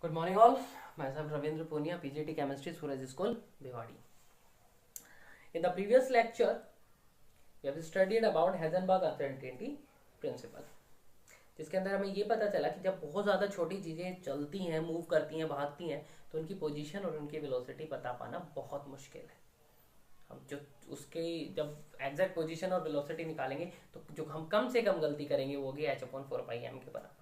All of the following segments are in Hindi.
Good morning all. Myself Ravindra Punia, PGT Chemistry, Suraj School, Bhiwadi. In the previous lecture, we have studied about Heisenberg uncertainty principle, जिसके अंदर हमें ये पता चला कि जब बहुत ज़्यादा छोटी चीज़ें चलती हैं, मूव करती हैं, भागती हैं, तो उनकी पोजीशन और उनकी वेलोसिटी पता पाना बहुत मुश्किल है। हम जो उसके जब एग्जैक्ट पोजीशन और वेलोसिटी निकालेंगे तो जो हम कम से कम गलती करेंगे वो होगी h/4πm के बराबर।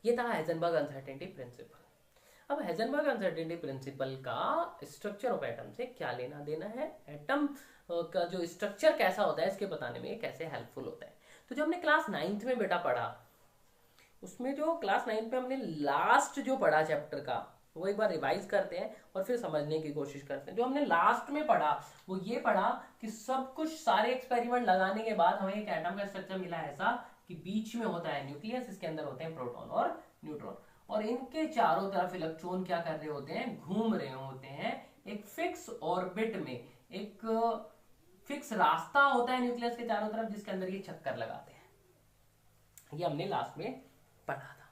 ये था हाइजेनबर्ग अनसर्टेनिटी प्रिंसिपल। अब हाइजेनबर्ग अनसर्टेनिटी प्रिंसिपल का स्ट्रक्चर ऑफ एटम से क्या लेना देना है, एटम का जो स्ट्रक्चर कैसा होता है इसके बताने में कैसे हेल्पफुल होता है। तो जो हमने क्लास 9th में बेटा पढ़ा, उसमें जो क्लास 9th में हमने लास्ट जो पढ़ा चैप्टर का, वो एक बार रिवाइज करते हैं और फिर समझने की कोशिश करते हैं। जो हमने लास्ट में पढ़ा वो ये पढ़ा कि सब कुछ सारे एक्सपेरिमेंट लगाने के बाद हमें एक एटम का स्ट्रक्चर मिला ऐसा कि बीच में होता है न्यूक्लियस, इसके अंदर होते हैं प्रोटॉन और न्यूट्रॉन, और इनके चारों तरफ इलेक्ट्रॉन क्या कर रहे होते हैं, घूम रहे होते हैं एक फिक्स ऑर्बिट में। एक फिक्स रास्ता होता है न्यूक्लियस के चारों तरफ जिसके अंदर ये चक्कर लगाते हैं। ये हमने लास्ट में पढ़ा था।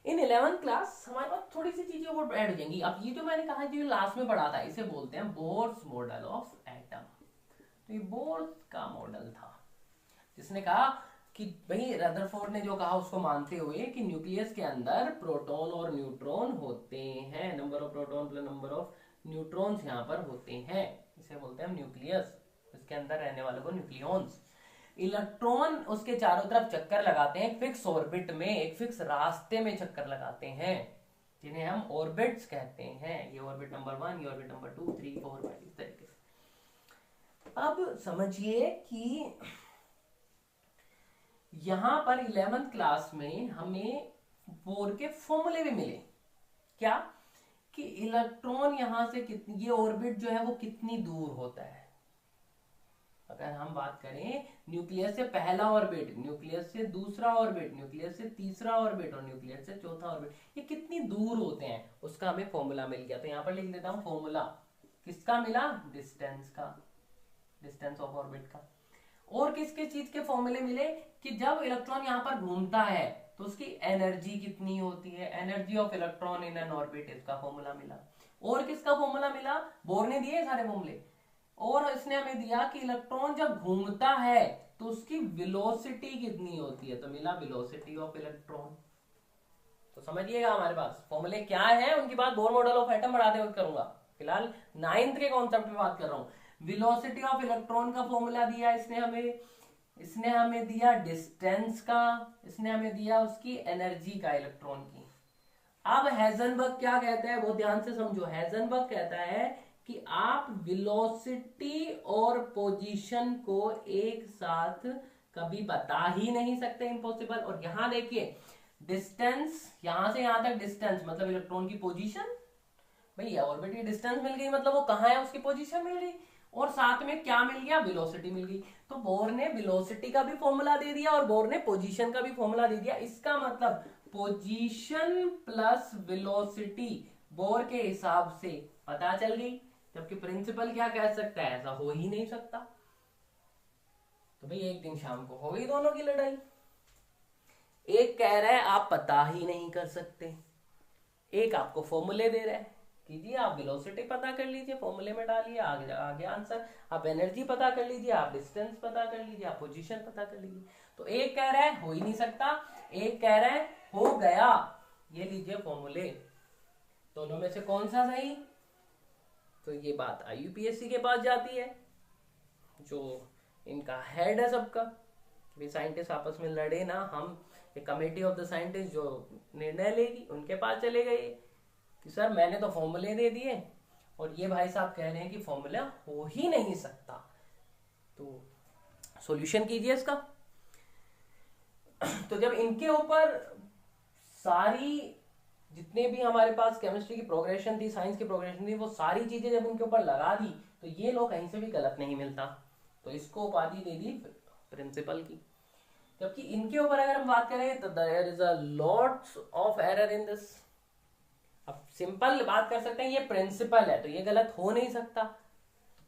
इन 11th क्लास हमारे पास थोड़ी सी चीजें और ऐड हो जाएंगी। अब ये जो मैंने कहा जो लास्ट में पढ़ा था इसे बोलते हैं बोर्स मॉडल ऑफ एटम। तो ये बोर्स का मॉडल था जिसने कहा कि भाई रदरफोर्ड ने जो कहा उसको मानते हुए कि न्यूक्लियस के अंदर प्रोटॉन और न्यूट्रॉन होते हैं, number of proton plus number of neutrons यहाँ पर होते हैं, इसे बोलते हैं न्यूक्लियस। इसके अंदर रहने वालों को न्यूक्लियॉन्स। इलेक्ट्रॉन उसके चारों तरफ चक्कर लगाते हैं, फिक्स ऑर्बिट में, एक फिक्स रास्ते में चक्कर लगाते हैं, जिन्हें हम ऑर्बिट्स कहते हैं। ये ऑर्बिट नंबर 1, ये ऑर्बिट नंबर 2, 3, 4, 5 इस तरीके से। अब समझिए कि यहां पर 11th क्लास में हमें बोर के फॉर्मूले भी मिले। क्या कि इलेक्ट्रॉन यहां से कितनी, ये ऑर्बिट जो है वो कितनी दूर होता है। अगर हम बात करें न्यूक्लियस से पहला ऑर्बिट, न्यूक्लियस से दूसरा ऑर्बिट, न्यूक्लियस से तीसरा ऑर्बिट और न्यूक्लियस से चौथा ऑर्बिट, ये कितनी दूर होते हैं उसका हमें फॉर्मूला मिल गया। तो यहां पर लिख देता हूं फॉर्मूला किसका मिला, डिस्टेंस का, डिस्टेंस ऑफ ऑर्बिट का। और किसके चीज के फॉर्मूले मिले कि जब इलेक्ट्रॉन यहां पर घूमता है तो उसकी एनर्जी कितनी होती है, energy of electron in an orbit, इसका फॉर्मूला मिला। और किसका फॉर्मूला मिला, बोर ने दिए सारे फॉर्मूले, और इसने हमें दिया कि इलेक्ट्रॉन जब घूमता है तो उसकी वेलोसिटी कितनी होती है, तो मिला वेलोसिटी ऑफ इलेक्ट्रॉन। तो समझिएगा हमारे पास फॉर्मूले क्या है, उनकी बात बोर मॉडल ऑफ एटम बढ़ाते वक्त करूंगा, फिलहाल 9th के कॉन्सेप्ट में बात कर रहा हूं। वेलोसिटी ऑफ इलेक्ट्रॉन का फॉर्मूला दिया इसने हमें, इसने हमें दिया डिस्टेंस का, इसने हमें दिया उसकी एनर्जी का, इलेक्ट्रॉन की। अब हाइजेनबर्ग क्या कहता है वो ध्यान से समझो। हाइजेनबर्ग कहता है कि आप वेलोसिटी और पोजीशन को एक साथ कभी बता ही नहीं सकते, इम्पॉसिबल। और यहां देखिए डिस्टेंस, यहां से यहां तक डिस्टेंस मतलब इलेक्ट्रॉन की पोजीशन, भैया ऑर्बिट की डिस्टेंस मिल गई मतलब वो कहां है उसकी पोजीशन मिल गई, और साथ में क्या मिल गया, वेलोसिटी मिल गई। तो बोर ने वेलोसिटी का भी फॉर्मूला दे दिया और बोर ने पोजीशन का भी फॉर्मूला दे दिया। इसका मतलब पोजीशन प्लस वेलोसिटी बोर के हिसाब से पता चल गई, जबकि प्रिंसिपल क्या कह सकता है, ऐसा हो ही नहीं सकता। तो भाई एक दिन शाम को हो गई दोनों की लड़ाई। एक कह रहा है आप पता ही नहीं कर सकते, एक आपको फॉर्मूले दे रहा है, कीजिए आप वेलोसिटी पता कर लीजिए, फॉर्मूले में डालिए, आगे आंसर। आप एनर्जी पता कर लीजिए, आप डिस्टेंस पता कर लीजिए, आप पोजीशन पता कर लीजिए। तो एक कह रहा है हो ही नहीं सकता, एक कह रहा है हो गया। ये लीजिए फॉर्मूले, दोनों में से कौन सा सही। तो ये बात IUPAC के पास जाती है, जो इनका हेड है सबका, भी साइंटिस्ट आपस में लड़े ना, हम कमेटी ऑफ द साइंटिस्ट जो निर्णय लेगी उनके पास चले गए कि सर मैंने तो फॉर्मूले दे दिए और ये भाई साहब कह रहे हैं कि फॉर्मूला हो ही नहीं सकता, तो सॉल्यूशन कीजिए इसका। तो जब इनके ऊपर सारी जितने भी हमारे पास केमिस्ट्री की प्रोग्रेशन थी, साइंस की प्रोग्रेशन थी, वो सारी चीजें जब इनके ऊपर लगा दी तो ये लोग कहीं से भी गलत नहीं मिलता, तो इसको उपाधि दे दी प्रिंसिपल की। जबकि इनके ऊपर अगर हम बात करें तो there is a lots of error in this. अब सिंपल बात कर सकते हैं ये प्रिंसिपल है तो ये गलत हो नहीं सकता,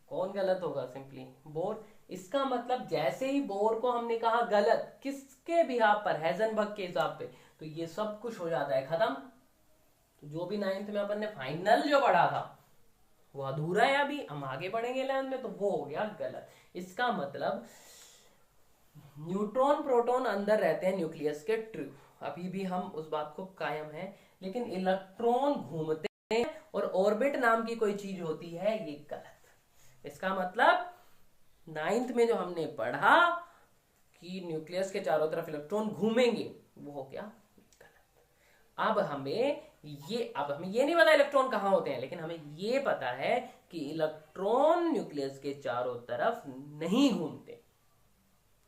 कौन गलत होगा, सिंपली बोर। इसका मतलब जैसे ही बोर को हमने कहा गलत किसके बिहाफ पर, हाइजेनबर्ग के हिसाब पे, तो ये सब कुछ हो जाता है खत्म, तो जो भी 9th में अपन ने फाइनल जो पढ़ा था वो अधूरा है, अभी हम आगे पढ़ेंगे 11th में, तो वो हो गया गलत। इसका मतलब न्यूट्रॉन प्रोटॉन अंदर रहते हैं न्यूक्लियस के, ट्रू, अभी भी हम उस बात को कायम है। लेकिन इलेक्ट्रॉन घूमते हैं और ऑर्बिट नाम की कोई चीज होती है, ये गलत। इसका मतलब 9th में जो हमने पढ़ा कि न्यूक्लियस के चारों तरफ इलेक्ट्रॉन घूमेंगे, वो हो गया गलत। अब हमें ये नहीं पता इलेक्ट्रॉन कहां होते हैं, लेकिन हमें ये पता है कि इलेक्ट्रॉन न्यूक्लियस के चारों तरफ नहीं घूमते।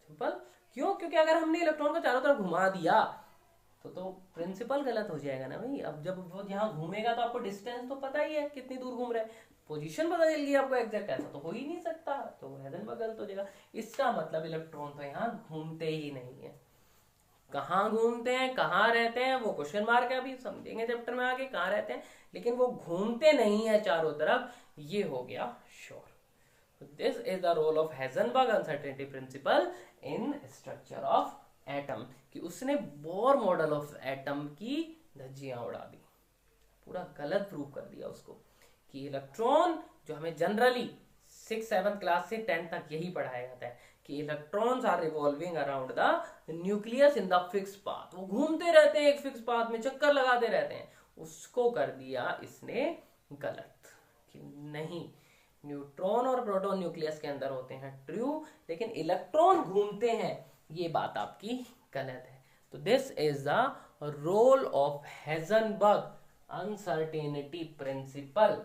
सिंपल। क्यों? क्योंकि अगर हमने इलेक्ट्रॉन को चारों तरफ घुमा दिया तो प्रिंसिपल गलत हो जाएगा ना भाई। अब जब वो यहाँ घूमेगा तो आपको डिस्टेंस तो पता ही है कितनी दूर घूम रहा है, पोजीशन पता चल गई आपको एग्जैक्ट, ऐसा तो हो ही नहीं सकता, तो हाइजेनबर्ग गलत हो जाएगा। इसका मतलब इलेक्ट्रॉन तो यहाँ घूमते ही नहीं है। कहाँ घूमते हैं, कहाँ रहते हैं, वो क्वेश्चन मार्क है, अभी समझेंगे चैप्टर में आगे कहाँ रहते हैं, लेकिन वो घूमते नहीं है चारों तरफ, ये हो गया sure. This is the role of Heisenberg uncertainty principle in structure of atom, कि उसने बोर मॉडल ऑफ एटम की धज्जियां उड़ा दी, पूरा गलत प्रूव कर दिया उसको कि इलेक्ट्रॉन, जो हमें जनरली 6th 7th क्लास से 10th तक यही पढ़ाया जाता है कि electrons are revolving around the nucleus in the fix path, वो घूमते रहते हैं एक फिक्स पाथ में, चक्कर लगाते रहते हैं, उसको कर दिया इसने गलत कि नहीं, न्यूट्रॉन और प्रोटॉन न्यूक्लियस के अंदर होते हैं, ट्रू, लेकिन इलेक्ट्रॉन घूमते हैं, ये बात आपकी गलत है। तो this is the role of Heisenberg uncertainty principle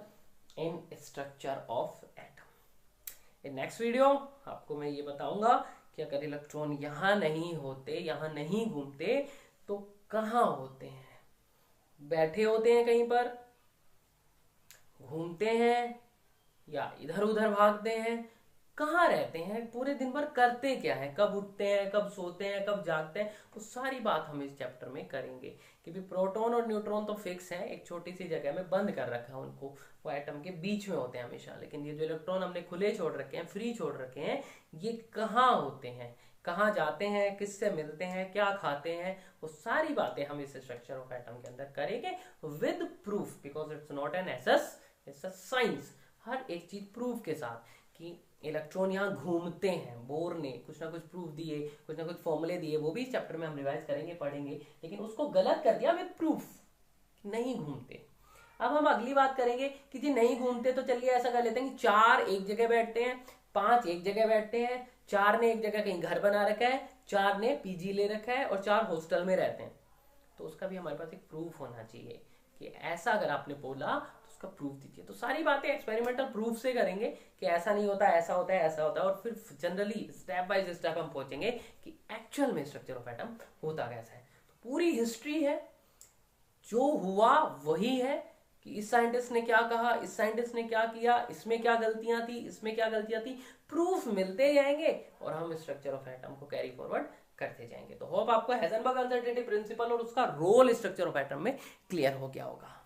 in structure of atom. In next video आपको मैं ये बताऊंगा कि अगर इलेक्ट्रॉन यहां नहीं होते, यहां नहीं घूमते, तो कहां होते हैं, बैठे होते हैं कहीं पर, घूमते हैं या इधर उधर भागते हैं, कहाँ रहते हैं, पूरे दिन भर करते क्या है, कब उठते हैं, कब सोते हैं, कब जागते हैं, वो सारी बात हम इस चैप्टर में करेंगे। कि भी प्रोटॉन और न्यूट्रॉन तो फिक्स हैं, एक छोटी सी जगह में बंद कर रखा है उनको, वो एटम के बीच में होते हैं हमेशा, लेकिन ये जो इलेक्ट्रॉन हमने खुले छोड़ रखे हैं, फ्री छोड़ रखे हैं, ये कहाँ होते हैं, कहाँ जाते हैं, किससे मिलते हैं, क्या खाते हैं, वो सारी बातें हम इस स्ट्रक्चर ऑफ एटम के अंदर करेंगे with proof, because it's not an एसएस, इट्स अ साइंस। हर एक चीज प्रूफ के साथ कि इलेक्ट्रॉन यहाँ घूमते हैं, बोर ने कुछ ना कुछ प्रूफ दिए, कुछ ना कुछ फॉर्मूले दिए, वो भी इस चैप्टर में हम रिवाइज करेंगे, पढ़ेंगे, लेकिन उसको गलत कर दिया विद प्रूफ, नहीं घूमते। अब हम अगली बात करेंगे कि जी नहीं घूमते, तो चलिए ऐसा कर लेते हैं कि 4 एक जगह बैठते हैं, 5 एक जगह बैठते हैं, 4 ने एक जगह कहीं घर बना रखा है, 4 ने पीजी ले रखा है और 4 हॉस्टल में रहते हैं, तो उसका भी हमारे पास एक प्रूफ होना चाहिए कि ऐसा अगर आपने बोला का प्रूफ दीजिए। तो सारी बातें एक्सपेरिमेंटल प्रूफ से करेंगे कि ऐसा नहीं होता, ऐसा होता है, ऐसा होता है, और फिर जनरली स्टेप बाय स्टेप हम पहुंचेंगे कि एक्चुअल में स्ट्रक्चर ऑफ एटम होता कैसा है। तो पूरी हिस्ट्री है, जो हुआ वही है, कि इस साइंटिस्ट ने क्या कहा, इस साइंटिस्ट ने क्या किया, इसमें क्या गलतियां थी, इसमें क्या गलतियां थी, प्रूफ मिलते जाएंगे और हम स्ट्रक्चर ऑफ एटम को कैरी फॉरवर्ड करते जाएंगे। तो होप आपको हाइजेनबर्ग अनसर्टेनिटी प्रिंसिपल और उसका रोल स्ट्रक्चर ऑफ एटम में क्लियर हो गया होगा।